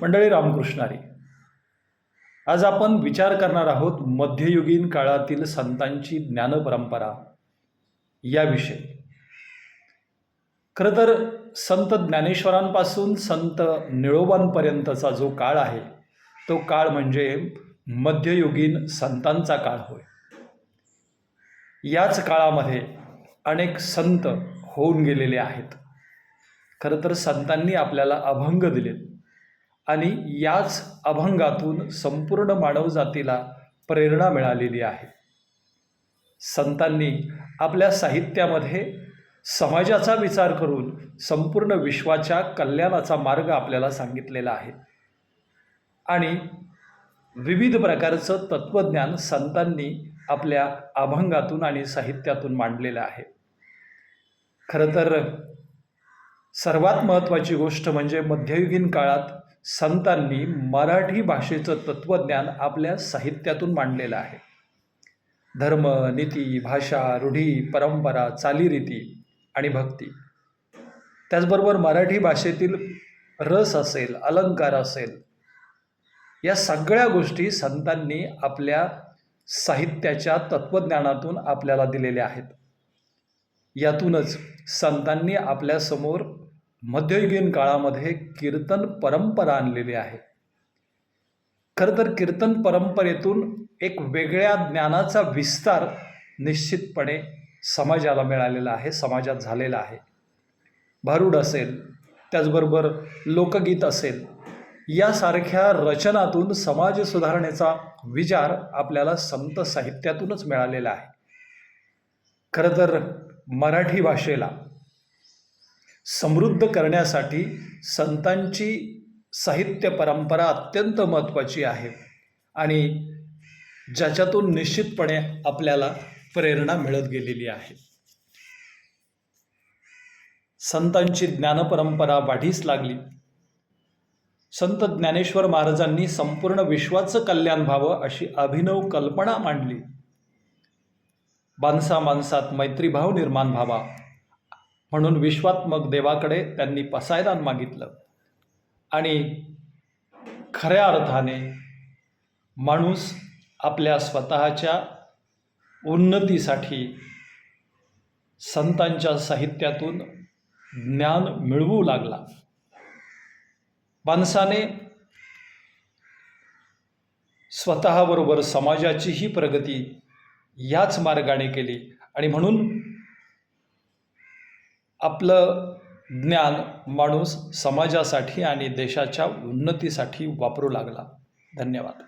मंडळी रामकृष्णारी. आज आपण विचार करणार आहोत मध्ययुगीन काळातील संतांची ज्ञानपरंपरा याविषयी. खरं तर संत ज्ञानेश्वरांपासून संत निळोबांपर्यंतचा जो काळ आहे तो काळ म्हणजे मध्ययुगीन संतांचा काळ होय. याच काळामध्ये अनेक संत होऊन गेलेले आहेत. खरं तर संतांनी आपल्याला अभंग दिलेत आणि याच अभंगातून संपूर्ण मानवजातीला प्रेरणा मिळालेली आहे. संतांनी आपल्या साहित्यामध्ये समाजाचा विचार करून संपूर्ण विश्वाच्या कल्याणाचा मार्ग आपल्याला सांगितलेला आहे आणि विविध प्रकारचं तत्त्वज्ञान संतांनी आपल्या अभंगातून आणि साहित्यातून मांडलेलं आहे. खरं तर सर्वात महत्त्वाची गोष्ट म्हणजे मध्ययुगीन काळात संतांनी मराठी भाषेचं तत्त्वज्ञान आपल्या साहित्यातून मांडलेलं आहे. धर्म, नीती, भाषा, रूढी, परंपरा, चालीरीती आणि भक्ती, त्याचबरोबर मराठी भाषेतील रस असेल, अलंकार असेल, या सगळ्या गोष्टी संतांनी आपल्या साहित्याच्या तत्त्वज्ञानातून आपल्याला दिलेल्या आहेत. यातूनच संतांनी आपल्यासमोर मध्ययुगीन काळामध्ये कीर्तन परंपरा आणलेली आहे. खरं तर कीर्तन परंपरेतून एक वेगळ्या ज्ञानाचा विस्तार निश्चितपणे समाजाला मिळालेला आहे, समाजात झालेला आहे. भारूड असेल, त्याचबरोबर लोकगीत असेल, यासारख्या रचनातून समाज सुधारणेचा विचार आपल्याला संत साहित्यातूनच मिळालेला आहे. खरं तर मराठी भाषेला समृद्ध करण्यासाठी संतांची साहित्य परंपरा अत्यंत महत्त्वाची आहे आणि ज्याच्यातून निश्चितपणे आपल्याला प्रेरणा मिळत गेलेली आहे. संतांची ज्ञानपरंपरा वाढीस लागली. संत ज्ञानेश्वर महाराजांनी संपूर्ण विश्वाचं कल्याण व्हावं अशी अभिनव कल्पना मांडली. माणसा माणसात मैत्रीभाव निर्माण व्हावा म्हणून विश्वात्मक देवाकडे त्यांनी पसायदान मागितलं आणि खऱ्या अर्थाने माणूस आपल्या स्वतःच्या उन्नतीसाठी संतांच्या साहित्यातून ज्ञान मिळवू लागला. माणसाने स्वतःबरोबर समाजाचीही प्रगती याच मार्गाने केली आणि म्हणून आपलं ज्ञान माणूस समाजासाठी आणि देशाच्या उन्नतीसाठी वापरू लागला. धन्यवाद.